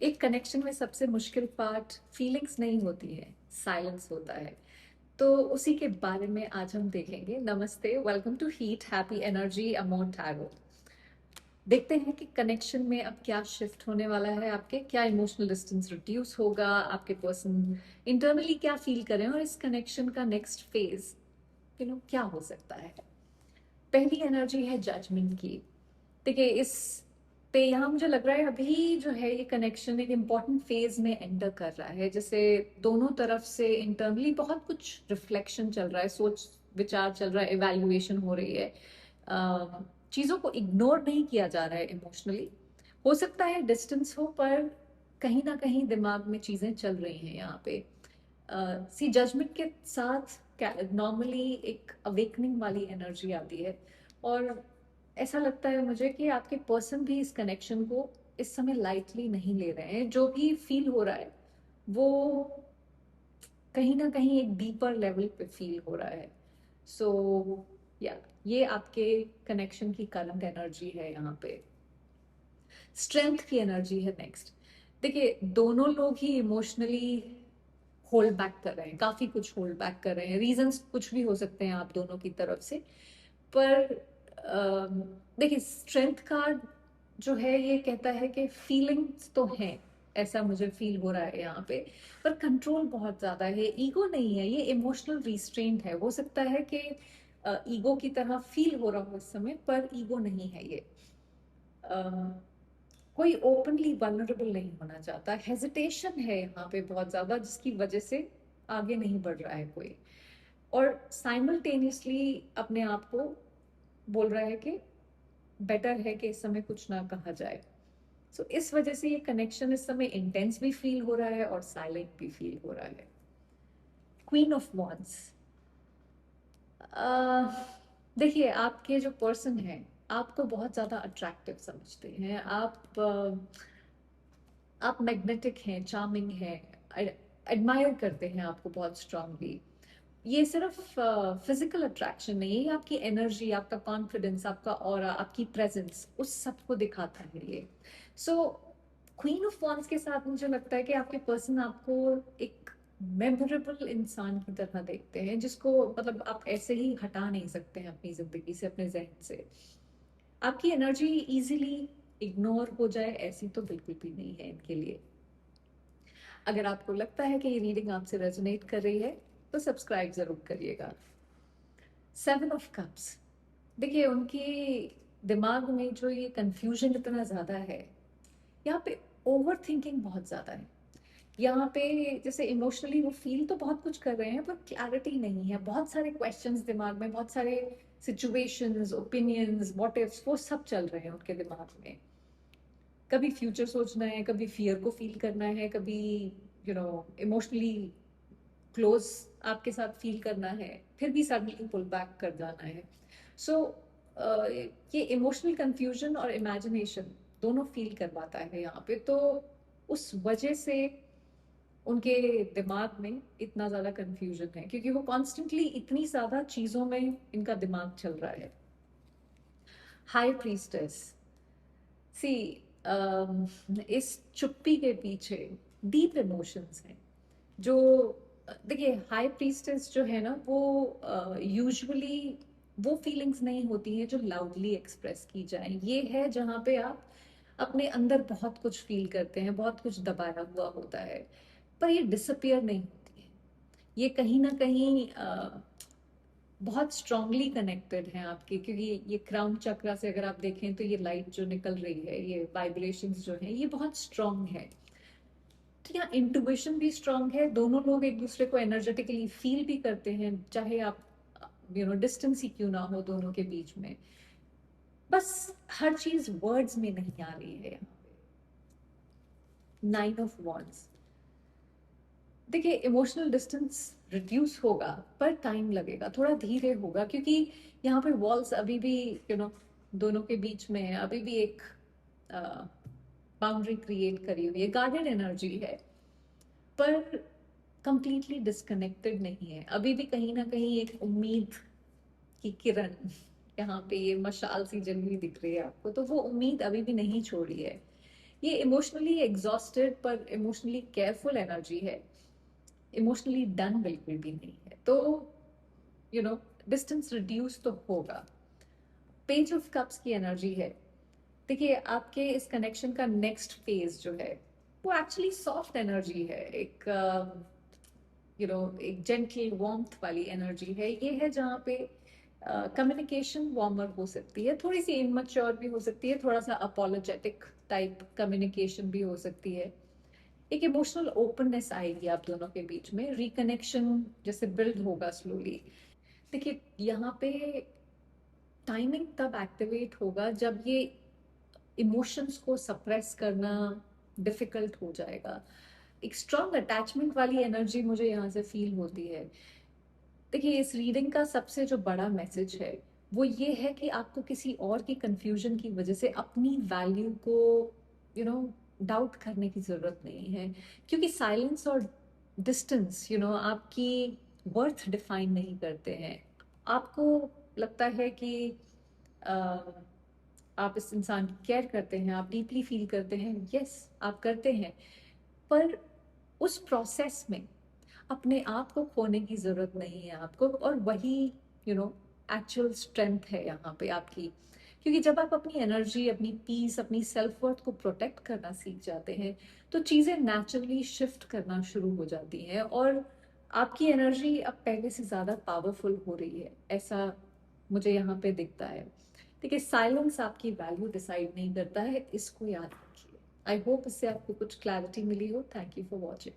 एक कनेक्शन में सबसे मुश्किल पार्ट फीलिंग्स नहीं होती है, साइलेंस होता है। तो उसी के बारे में आज हम देखेंगे। नमस्ते, welcome to heat happy energy Amon tarot. देखते हैं कि कनेक्शन में अब क्या शिफ्ट होने वाला है, आपके क्या इमोशनल डिस्टेंस रिड्यूस होगा, आपके पर्सन इंटरनली क्या फील करें और इस कनेक्शन का नेक्स्ट फेज क्या हो सकता है। पहली एनर्जी है जजमेंट की। देखिए, इस पे यहाँ मुझे लग रहा है अभी जो है ये कनेक्शन एक इम्पॉर्टेंट फेज में एंटर कर रहा है, जैसे दोनों तरफ से इंटरनली बहुत कुछ रिफ्लेक्शन चल रहा है, सोच विचार चल रहा है, इवैल्यूएशन हो रही है। चीज़ों को इग्नोर नहीं किया जा रहा है इमोशनली। हो सकता है डिस्टेंस हो, पर कहीं ना कहीं दिमाग में चीज़ें चल रही हैं यहाँ पे। सी जजमेंट के साथ नॉर्मली एक अवेकनिंग वाली एनर्जी आती है, और ऐसा लगता है मुझे कि आपके पर्सन भी इस कनेक्शन को इस समय लाइटली नहीं ले रहे हैं। जो भी फील हो रहा है वो कहीं ना कहीं एक डीपर लेवल पे फील हो रहा है। सो या ये आपके कनेक्शन की करंट एनर्जी है यहाँ पे। स्ट्रेंथ की एनर्जी है नेक्स्ट। देखिए, दोनों लोग ही इमोशनली होल्ड बैक कर रहे हैं, काफी कुछ होल्ड बैक कर रहे हैं। रीजंस कुछ भी हो सकते हैं आप दोनों की तरफ से, पर देखिए, स्ट्रेंथ कार्ड जो है ये कहता है कि फीलिंग्स तो हैं, ऐसा मुझे फील हो रहा है यहाँ पे, पर कंट्रोल बहुत ज्यादा है। ईगो नहीं है, ये इमोशनल रिस्ट्रेंट है। हो सकता है कि ईगो की तरह फील हो रहा हो इस समय, पर ईगो नहीं है ये। कोई ओपनली वल्नरेबल नहीं होना चाहता, हेजिटेशन है यहाँ पे बहुत ज्यादा, जिसकी वजह से आगे नहीं बढ़ रहा है कोई, और साइमल्टेनियसली अपने आप को बोल रहा है कि बेटर है कि इस समय कुछ ना कहा जाए। सो इस वजह से ये कनेक्शन इस समय इंटेंस भी फील हो रहा है और साइलेंट भी फील हो रहा है। Queen of wands. देखिए, आपके जो पर्सन है आपको बहुत ज्यादा अट्रैक्टिव समझते हैं। आप मैग्नेटिक हैं, चार्मिंग हैं, एडमायर करते हैं आपको बहुत स्ट्रांगली। ये सिर्फ फिजिकल अट्रैक्शन नहीं है, ये आपकी एनर्जी, आपका कॉन्फिडेंस, आपका ऑरा, आपकी प्रेजेंस, उस सब को दिखाता है ये। सो क्वीन ऑफ वॉन्ड्स के साथ मुझे लगता है कि आपके पर्सन आपको एक मेमोरेबल इंसान की तरह देखते हैं, जिसको मतलब आप ऐसे ही हटा नहीं सकते हैं अपनी जिंदगी से, अपने जहन से। आपकी एनर्जी इजीली इग्नोर हो जाए ऐसी तो बिल्कुल भी नहीं है इनके लिए। अगर आपको लगता है कि ये रीडिंग आपसे रेजोनेट कर रही है तो सब्सक्राइब जरूर करिएगा। Seven of cups. देखिए, उनकी दिमाग में जो ये कंफ्यूजन इतना ज्यादा है, यहाँ पे ओवर थिंकिंग बहुत ज्यादा है। यहाँ पे जैसे इमोशनली वो फील तो बहुत कुछ कर रहे हैं, पर क्लैरिटी नहीं है। बहुत सारे क्वेश्चंस दिमाग में, बहुत सारे सिचुएशंस, ओपिनियंस, व्हाट इफ्स, वो सब चल रहे हैं उनके दिमाग में। कभी फ्यूचर सोचना है, कभी फियर को फील करना है, कभी इमोशनली क्लोज आपके साथ फील करना है, फिर भी सडनली पुल बैक कर जाना है। सो ये इमोशनल कंफ्यूजन और इमेजिनेशन दोनों फील करवाता है यहाँ पे। तो उस वजह से उनके दिमाग में इतना ज्यादा कंफ्यूजन है, क्योंकि वो कॉन्स्टेंटली इतनी ज्यादा चीजों में इनका दिमाग चल रहा है। High priestess. सी, इस चुप्पी के पीछे डीप इमोशंस हैं जो, देखिए, हाई प्रीस्टेस जो है ना, वो यूजुअली वो फीलिंग्स नहीं होती हैं जो लाउडली एक्सप्रेस की जाए। ये है जहाँ पे आप अपने अंदर बहुत कुछ फील करते हैं, बहुत कुछ दबाया हुआ होता है, पर ये डिसअपियर नहीं होती है। ये कहीं ना कहीं बहुत स्ट्रांगली कनेक्टेड हैं आपके, क्योंकि ये क्राउन चक्रा से अगर आप देखें तो ये लाइट जो निकल रही है, ये वाइब्रेशंस जो है, ये बहुत स्ट्रांग है। तो यहाँ इंट्यूशन भी स्ट्रांग है। दोनों लोग एक दूसरे को एनर्जेटिकली फील भी करते हैं, चाहे आप डिस्टेंस ही क्यों ना हो दोनों के बीच में। बस हर चीज वर्ड्स में नहीं आ रही है यहाँ पे। Nine of wands. देखिए, इमोशनल डिस्टेंस रिड्यूस होगा, पर टाइम लगेगा, थोड़ा धीरे होगा, क्योंकि यहाँ पे वॉल्स अभी भी दोनों के बीच में है, अभी भी एक बाउंड्री क्रिएट करी हुई है, गार्डेड एनर्जी है, पर कंप्लीटली डिस्कनेक्टेड नहीं है। अभी भी कहीं ना कहीं एक उम्मीद की किरण यहाँ पे, ये मशाल सी जली हुई दिख रही है आपको, तो वो उम्मीद अभी भी नहीं छोड़ी है। ये इमोशनली एग्जॉस्टेड पर इमोशनली केयरफुल एनर्जी है, इमोशनली डन बिल्कुल भी नहीं है। तो डिस्टेंस रिड्यूस तो होगा। पेज ऑफ कप्स की एनर्जी है, देखिए आपके इस कनेक्शन का नेक्स्ट फेज जो है वो एक्चुअली सॉफ्ट एनर्जी है, एक एक जेंटल वार्मथ वाली एनर्जी है। ये है जहाँ पे कम्युनिकेशन वार्मर हो सकती है, थोड़ी सी इमैच्योर भी हो सकती है, थोड़ा सा अपोलोजेटिक टाइप कम्युनिकेशन भी हो सकती है। एक इमोशनल ओपननेस आएगी आप दोनों के बीच में, रिकनेक्शन जैसे बिल्ड होगा स्लोली। देखिए यहाँ पे टाइमिंग तब एक्टिवेट होगा जब ये इमोशंस को सप्रेस करना डिफिकल्ट हो जाएगा। एक स्ट्रॉन्ग अटैचमेंट वाली एनर्जी मुझे यहाँ से फील होती है। देखिए इस रीडिंग का सबसे जो बड़ा मैसेज है वो ये है कि आपको किसी और की कंफ्यूजन की वजह से अपनी वैल्यू को डाउट करने की जरूरत नहीं है, क्योंकि साइलेंस और डिस्टेंस आपकी वर्थ डिफाइन नहीं करते हैं। आपको लगता है कि आप इस इंसान की केयर करते हैं, आप डीपली फील करते हैं, यस आप करते हैं, पर उस प्रोसेस में अपने आप को खोने की जरूरत नहीं है आपको। और वही एक्चुअल स्ट्रेंथ है यहाँ पे आपकी, क्योंकि जब आप अपनी एनर्जी, अपनी पीस, अपनी सेल्फ वर्थ को प्रोटेक्ट करना सीख जाते हैं तो चीजें नेचुरली शिफ्ट करना शुरू हो जाती हैं, और आपकी एनर्जी अब पहले से ज्यादा पावरफुल हो रही है, ऐसा मुझे यहाँ पे दिखता है। देखिए साइलेंस आपकी वैल्यू डिसाइड नहीं करता है, इसको याद रखिए। आई होप इससे आपको कुछ क्लैरिटी मिली हो। Thank you for watching.